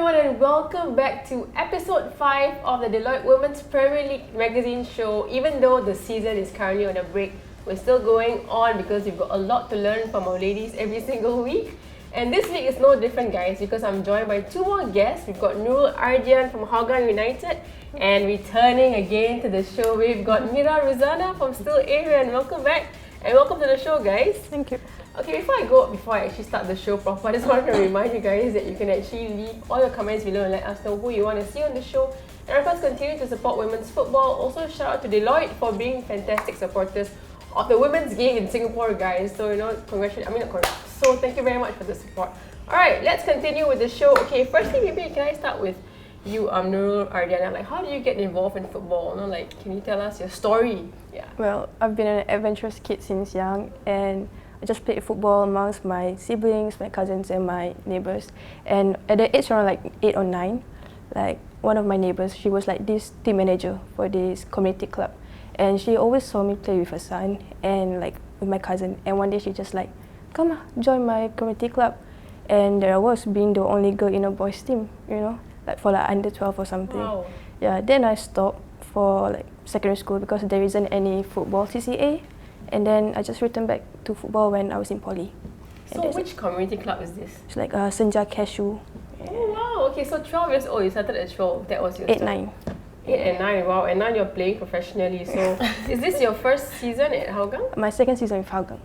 everyone and welcome back to episode 5 of the Deloitte Women's Premier League magazine show. Even though the season is currently on a break, we're still going on because we've got a lot to learn from our ladies every single week. And this week is no different, guys, because I'm joined by two more guests. We've got Nurul Ardian from Hougang United, and returning again to the show, we've got Mira Ruzana from Aerion. Welcome back and welcome to the show, guys. Thank you. Okay, before I actually start the show proper, I just wanted to remind you guys that you can actually leave all your comments below and let us know who you want to see on the show. And of course, continue to support women's football. Also, shout out to Deloitte for being fantastic supporters of the women's game in Singapore, guys. So, So, thank you very much for the support. Alright, let's continue with the show. Okay, firstly, maybe can I start with you, Nurul Ardian? Like, how do you get involved in football? Can you tell us your story? Yeah. Well, I've been an adventurous kid since young, and I just played football amongst my siblings, my cousins, and my neighbors. And at the age around 8 or 9, one of my neighbors, she was this team manager for this community club, and she always saw me play with her son and with my cousin. And one day she just come join my community club, and there I was being the only girl in a boys team, for under 12 or something. Wow. Yeah. Then I stopped for secondary school because there isn't any football CCA. And then I just returned back to football when I was in poly. So which community club is this? It's Senja Cashew. Oh wow, okay, so 12 years old, you started at 12, that was your 8, 9. 8 and 9, wow, and now you're playing professionally. So is this your first season at Hougang? My second season with Hougang.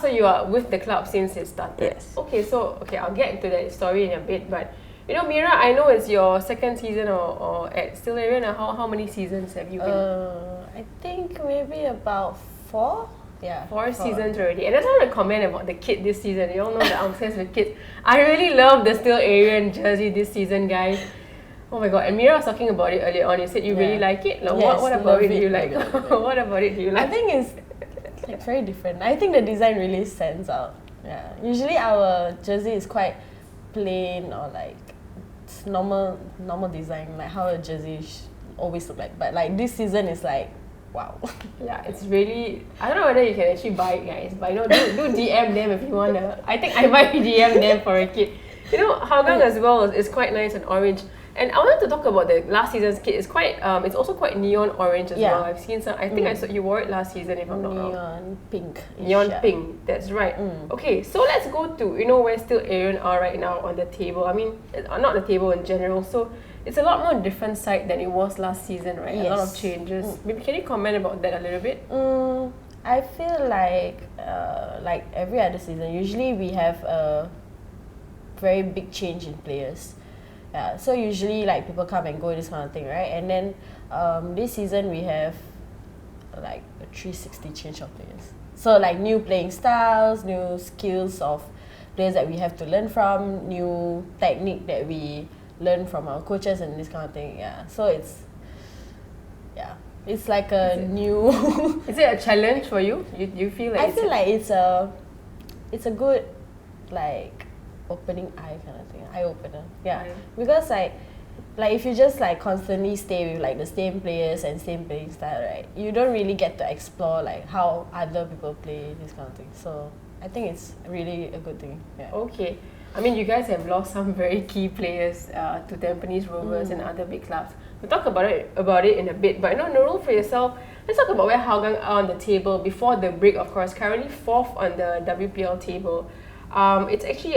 So you are with the club since it started? Yes. Okay, I'll get into that story in a bit, but Mira, I know it's your second season or at Aerion. How many seasons have you been? I think maybe about 4. Yeah, 4 seasons already. And I just want to comment about the kit this season. You all know that I'm obsessed with kits. I really love the Aerion jersey this season, guys. Oh my god. And Mira was talking about it earlier on. You said you really like it. Yes, what about it do you like? What about it do you like? I think it's very different. I think the design really stands out. Yeah. Usually our jersey is quite plain or it's normal design, like how a jersey always look like. But this season is wow. Yeah, it's really... I don't know whether you can actually buy it, guys. But do DM them if you want to. I think I might DM them for a kit. Hougang as well is quite nice and orange. And I wanted to talk about the last season's kit. It's quite... it's also quite neon orange as well. I've seen some... I think I saw you wore it last season, if I'm not wrong. Neon pink. Neon pink, that's right. Okay, so let's go to, where Aerion are right now on the table. I mean, not the table in general. So it's a lot more different side than it was last season, right? Yes. A lot of changes. Maybe can you comment about that a little bit? I feel like every other season, usually we have a very big change in players. Yeah, so usually people come and go, this kind of thing, right? And then this season we have a 360 change of players. So new playing styles, new skills of players that we have to learn from, new technique that we learn from our coaches and this kind of thing. Yeah, so it's like a new. Is it a challenge for you? You feel like? I feel like it's a good opening eye kind of thing, eye opener. Yeah, because if you just constantly stay with the same players and same playing style, right? You don't really get to explore how other people play, this kind of thing. So I think it's really a good thing. Yeah. Okay. I mean, you guys have lost some very key players to Tampines Rovers and other big clubs. We'll talk about it in a bit. But Nurul, for yourself, let's talk about where Hougang are on the table before the break, of course. Currently 4th on the WPL table. It's actually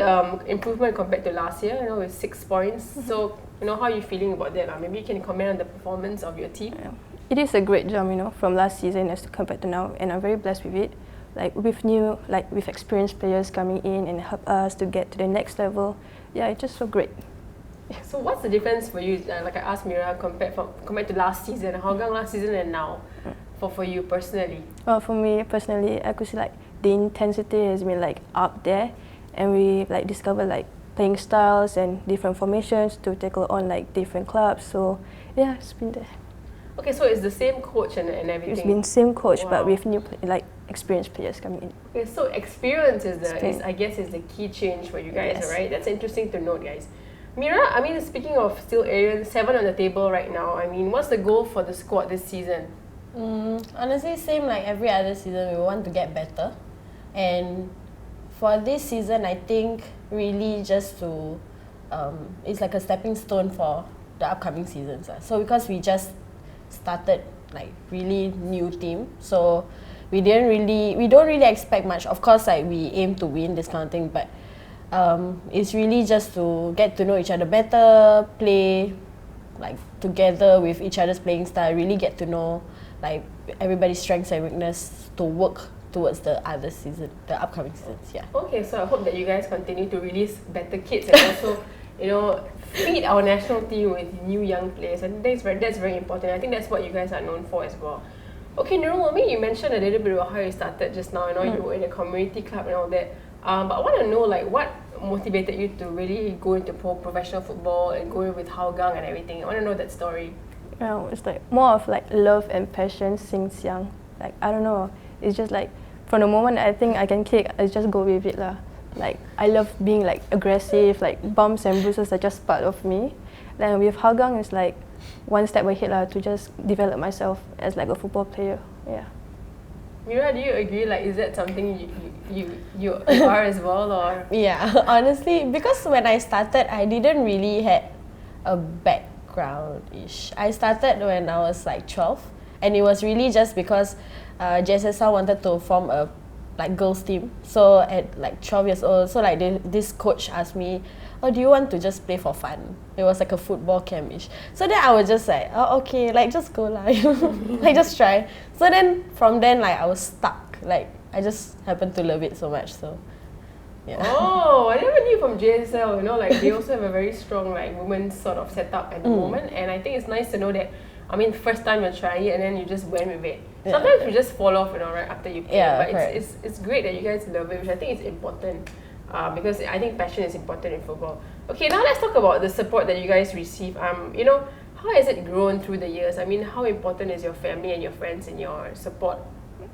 improvement compared to last year, with 6 points. So, how are you feeling about that? Maybe you can comment on the performance of your team. Yeah. It is a great jump, from last season as compared to now, and I'm very blessed with it. With experienced players coming in and help us to get to the next level. Yeah, it's just so great. So what's the difference for you? Like I asked Mira, compared to last season, Hougang last season and now, for you personally? Well, for me personally, I could see the intensity has been up there, and we discovered playing styles and different formations to tackle on different clubs. So yeah, it's been there. Okay, so it's the same coach and everything? It's been same coach, but with new experienced players coming in. Okay, so experience is the key change for you guys, right? That's interesting to note, guys. Mira, I mean, speaking of Aerion, 7 on the table right now. I mean, what's the goal for the squad this season? Honestly, same like every other season, we want to get better. And for this season, I think really just to it's like a stepping stone for the upcoming seasons. So because we just started like really new team, so we don't really expect much. Of course, like we aim to win this kind of thing, but it's really just to get to know each other better, play like together with each other's playing style, really get to know like everybody's strengths and weakness to work towards the upcoming seasons. Yeah. Okay, so I hope that you guys continue to release better kids and also, feed our national team with new young players. And that's very important. I think that's what you guys are known for as well. Okay, Nurul, you mentioned a little bit about how you started just now. You were in a community club and all that. But I want to know, like, what motivated you to really go into professional football and go with Hougang and everything? I want to know that story. It's like more of like love and passion since young. Like, I don't know. It's just like from the moment I think I can kick, I just go with it lah. Like, I love being like aggressive, like bumps and bruises are just part of me. Then with Hougang, it's like one step ahead lah to just develop myself as like a football player. Yeah. Mira, do you agree? Like, is that something you are as well, or? Yeah, honestly, because when I started, I didn't really had a background-ish. I started when I was like 12, and it was really just because JSSL wanted to form a like girls team. So at like 12 years old, so like this coach asked me, "Oh, do you want to just play for fun?" It was like a football camp-ish. So then I was just like, "Oh, okay, like just go lah, like just try." So then from then, like I was stuck. Like I just happened to love it so much. So yeah. Oh, I never knew from JSL. Like they also have a very strong like women's sort of setup at the moment, and I think it's nice to know that. I mean, first time you're trying it and then you just went with it. Yeah. Sometimes you just fall off, right after you play. Yeah, but correct. it's great that you guys love it, which I think is important. Because I think passion is important in football. Okay, now let's talk about the support that you guys receive. How has it grown through the years? I mean, how important is your family and your friends in your support,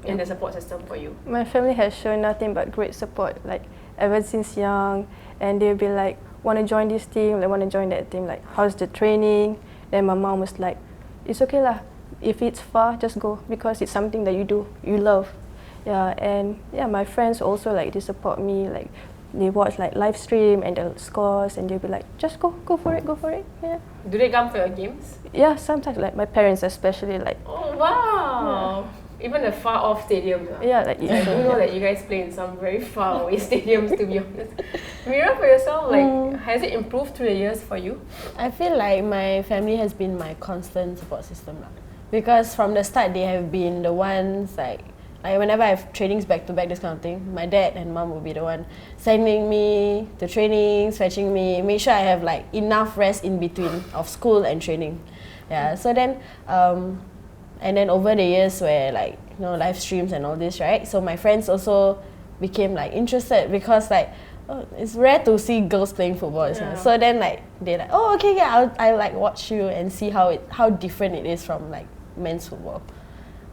in the support system for you? My family has shown nothing but great support, like ever since young, and they'll be like, "Want to join this team? They want to join that team. Like, how's the training?" Then my mom was like, "It's okay lah. If it's far, just go because it's something that you love." Yeah, and yeah, my friends also like they support me. Like, they watch like live stream and the scores, and they'll be like, "Just go for it." Yeah. Do they come for your games? Yeah, sometimes like my parents especially like. Oh wow! Yeah. Even the far off stadiums. Yeah, like I do know that you guys play in some very far away stadiums, to be honest. Mira, for yourself, like, has it improved through the years for you? I feel like my family has been my constant support system lah. Because from the start, they have been the ones like whenever I have trainings back to back, this kind of thing, my dad and mom will be the one sending me to trainings, fetching me, make sure I have like enough rest in between of school and training. Yeah. So then, and then over the years where like live streams and all this, right? So my friends also became like interested because like. Oh, it's rare to see girls playing football. Yeah. So then like they're like, "Oh, okay, yeah, I'll like watch you and see how different it is from like men's football."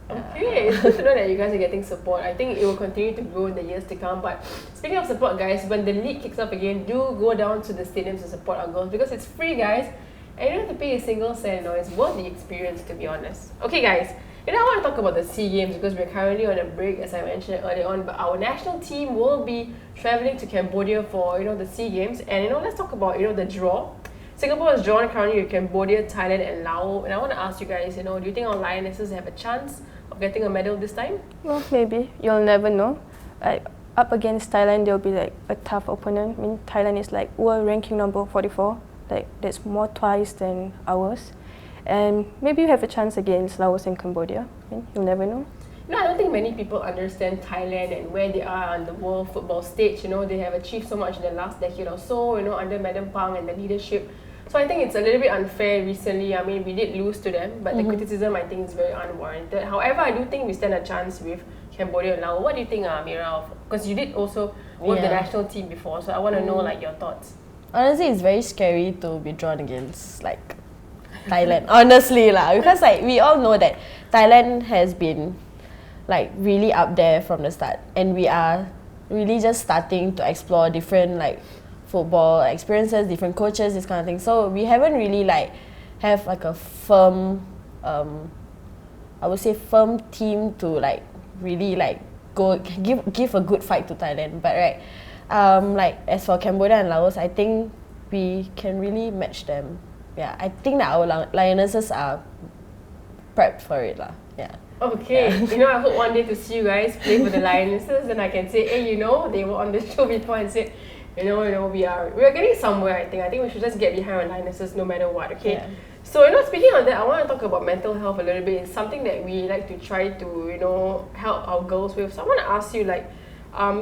Okay, it's good to know that you guys are getting support. I think it will continue to grow in the years to come. But speaking of support, guys, when the league kicks off again, do go down to the stadiums to support our girls because it's free, guys, and you don't have to pay a single cent. It's worth the experience, to be honest. Okay, guys. I want to talk about the SEA Games because we're currently on a break, as I mentioned earlier on. But our national team will be traveling to Cambodia for the SEA Games, and let's talk about the draw. Singapore is drawn currently with Cambodia, Thailand, and Laos. And I want to ask you guys, do you think our Lionesses have a chance of getting a medal this time? Well, maybe you'll never know. Like, up against Thailand, they'll be like a tough opponent. I mean, Thailand is like world ranking number 44. Like, that's more twice than ours. And maybe you have a chance against Laos and Cambodia. I mean, you'll never know. I don't think many people understand Thailand and where they are on the world football stage. They have achieved so much in the last decade or so, under Madam Pang and the leadership. So I think it's a little bit unfair recently. I mean, we did lose to them, but the criticism, I think, is very unwarranted. However, I do think we stand a chance with Cambodia and Laos. What do you think, Mira? Because you did also work the national team before, so I want to know like your thoughts. Honestly, it's very scary to be drawn against like Thailand, honestly lah, because like we all know that Thailand has been like really up there from the start, and we are really just starting to explore different like football experiences, different coaches, this kind of thing. So we haven't really like have like a firm, I would say firm team to like really like go give a good fight to Thailand. But right, like as for Cambodia and Laos, I think we can really match them. Yeah, I think that our lionesses are prepped for it lah. Yeah. Okay, I hope one day to see you guys play for the Lionesses, and I can say, hey, they were on the show before and said, we are getting somewhere. I think we should just get behind our Lionesses no matter what. Okay. Yeah. So speaking of that, I want to talk about mental health a little bit. It's something that we like to try to help our girls with. So I want to ask you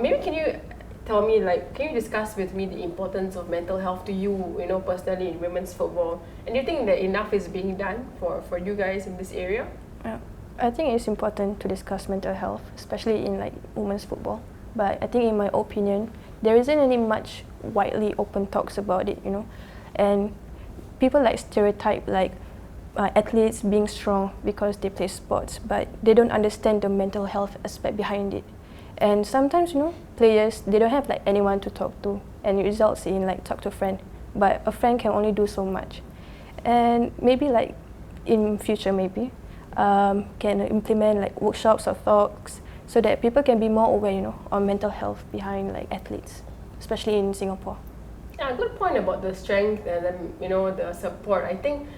maybe can you tell me can you discuss with me the importance of mental health to you personally in women's football, and do you think that enough is being done for you guys in this area? Yeah. I think it's important to discuss mental health, especially in women's football. But I think in my opinion, there isn't any much widely open talks about it, and people stereotype athletes being strong because they play sports, but they don't understand the mental health aspect behind it. And sometimes, players, they don't have anyone to talk to, and it results in talk to a friend. But a friend can only do so much. And maybe in future, can implement workshops or talks so that people can be more aware, on mental health behind athletes, especially in Singapore. Yeah, good point about the strength and the support. I think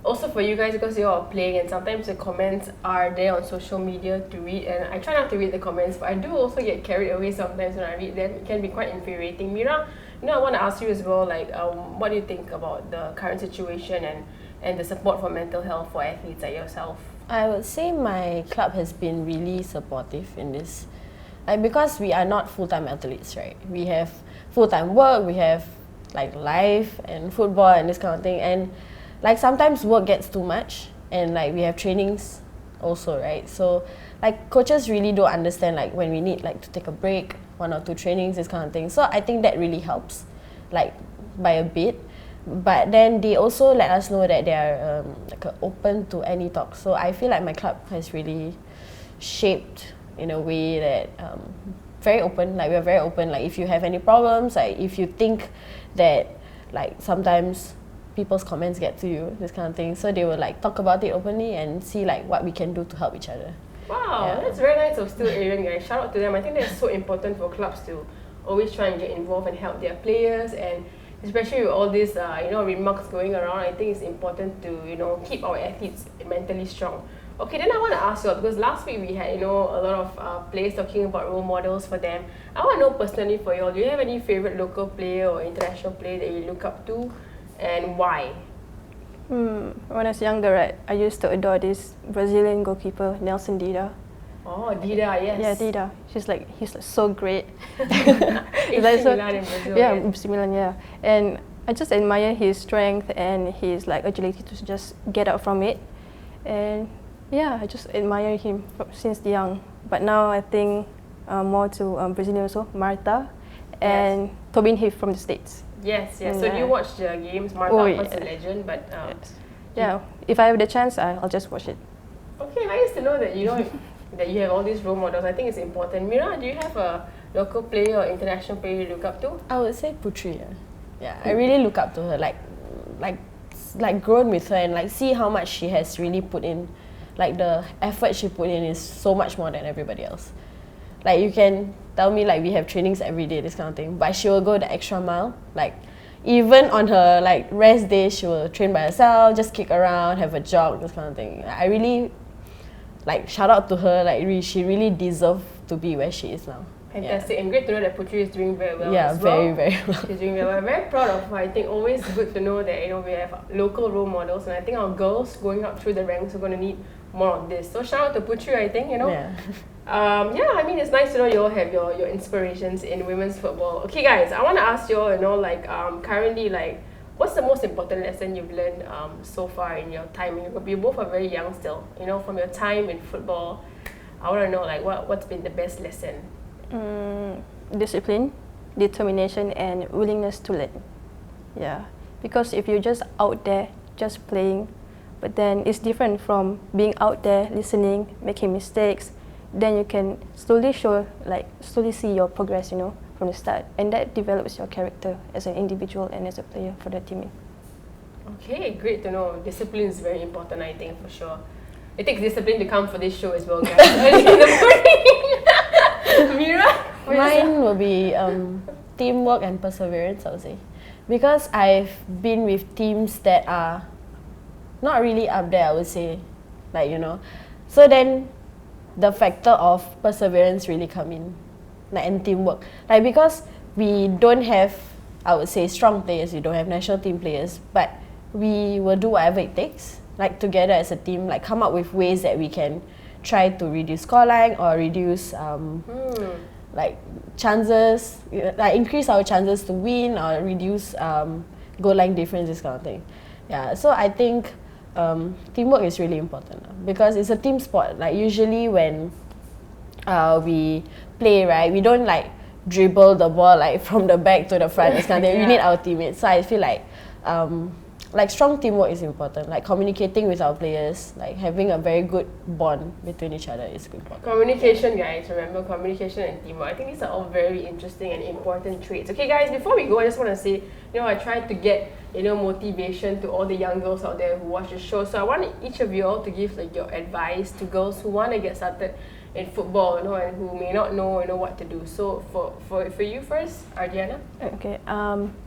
also for you guys, because you all are playing and sometimes the comments are there on social media to read, and I try not to read the comments, but I do also get carried away sometimes when I read them. It can be quite infuriating. Mira, I want to ask you as well, what do you think about the current situation and the support for mental health for athletes like yourself? I would say my club has been really supportive in this. Because we are not full-time athletes, right? We have full-time work, we have life and football and this kind of thing. And sometimes work gets too much, and we have trainings also, right? So coaches really don't understand when we need to take a break, 1 or 2 trainings, this kind of thing. So I think that really helps by a bit. But then they also let us know that they are open to any talk. So I feel my club has really shaped in a way that very open. We are very open. If you have any problems, if you think that sometimes people's comments get to you, this kind of thing. So they will talk about it openly and see what we can do to help each other. Wow, that's very nice of still Aerion, guys. Shout out to them. I think that's so important for clubs to always try and get involved and help their players, and especially with all these remarks going around, I think it's important to keep our athletes mentally strong. Okay, then I want to ask you, because last week we had a lot of players talking about role models for them. I want to know personally for you all, do you have any favorite local player or international player that you look up to, and why? When I was younger, right, I used to adore this Brazilian goalkeeper, Nelson Dida. Oh, Dida, yes. Yeah, Dida. He's so great. AC Milan in Brazil. Yeah, AC Milan, yeah. And I just admire his strength and his agility to just get out from it. And yeah, I just admire him since young. But now I think more to Brazilian also, Marta and Tobin Heath from the States. Yes. So do you watch the games? Marta was a legend, but yeah, if I have the chance, I'll just watch it. Okay, nice to know that that you have all these role models. I think it's important. Mira, do you have a local player or international player you look up to? I would say Putri. Yeah, I really look up to her. Grown with her and see how much she has really put in. The effort she put in is so much more than everybody else. You can tell me we have trainings every day, this kind of thing, but she will go the extra mile. Even on her rest day, she will train by herself, just kick around, have a jog, this kind of thing. I really shout out to her. She really deserves to be where she is now. Fantastic, and great to know that Putri is doing very well. Yeah, as well. very, very well. She's doing very well. I'm very proud of her. I think always good to know that we have local role models, and I think our girls going up through the ranks are going to need more of this. So shout out to Putri, I think. Yeah. I mean, it's nice to know you all have your inspirations in women's football. Okay, guys, I want to ask you all, currently, what's the most important lesson you've learned so far in your time? You both are very young still, from your time in football. I want to know, what's been the best lesson? Discipline, determination, and willingness to learn. Yeah, because if you're just out there, just playing, but then it's different from being out there, listening, making mistakes. Then you can slowly see your progress, from the start, and that develops your character as an individual and as a player for the team. Okay, great to know. Discipline is very important, I think, for sure. It takes discipline to come for this show as well, guys. Early in the morning. Mira? Mine will be teamwork and perseverance, I would say. because I've been with teams that are not really up there, I would say, like, you know. So then the factor of perseverance really come in, like, and teamwork. Like, because we don't have, I would say, strong players, we don't have national team players, but we will do whatever it takes, like, together as a team, like, come up with ways that we can try to reduce scoreline or reduce like chances, like increase our chances to win or reduce goal line difference, this kind of thing. Yeah, so I think teamwork is really important because it's a team sport. Like, usually when we play, right, we don't like dribble the ball like from the back to the front, this kind of thing. We need our teammates. So I feel like strong teamwork is important. Like, communicating with our players, like having a very good bond between each other is important. Communication, guys. Remember, communication and teamwork. I think these are all very interesting and important traits. Okay, guys, before we go, I just want to say, I tried to get, motivation to all the young girls out there who watch the show. So I want each of you all to give like your advice to girls who want to get started in football, and who may not know, what to do. So for you first, Ardiana. Okay.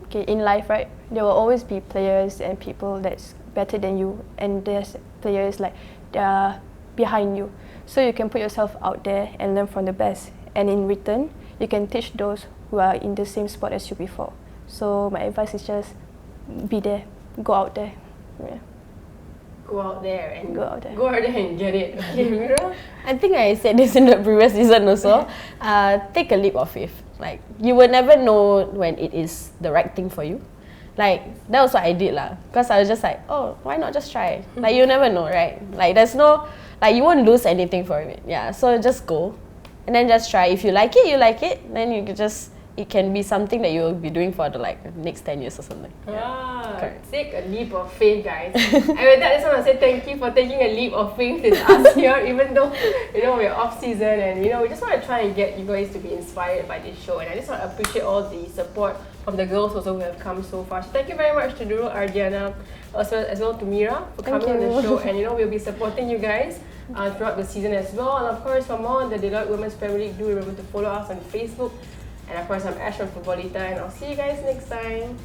Okay. In life, right, there will always be players and people that's better than you, and there's players like they are behind you. So you can put yourself out there and learn from the best. And in return, you can teach those who are in the same sport as you before. So my advice is just be there, go out there. Yeah. Go out there and get it. Okay, Mira? I think I said this in the previous season also. Take a leap of faith. Like, you will never know when it is the right thing for you. Like, that was what I did lah. Because I was just like, oh, why not just try? Like, you never know, right? Like, there's no, like, you won't lose anything for it. Yeah, so just go. And then just try. If you like it, you like it. Then you can just, it can be something that you'll be doing for the next 10 years or something. Yeah. Take a leap of faith, guys. And with that, I just want to say thank you for taking a leap of faith with us here, even though, we're off season and, we just want to try and get you guys to be inspired by this show. And I just want to appreciate all the support from the girls also who have come so far. So thank you very much to Nurul Ardian, as well to Mira for coming on the show. And, we'll be supporting you guys throughout the season as well. And of course, for more on the Deloitte Women's Premier League, do remember to follow us on Facebook. And of course, I'm Ash from Futbolita, and I'll see you guys next time.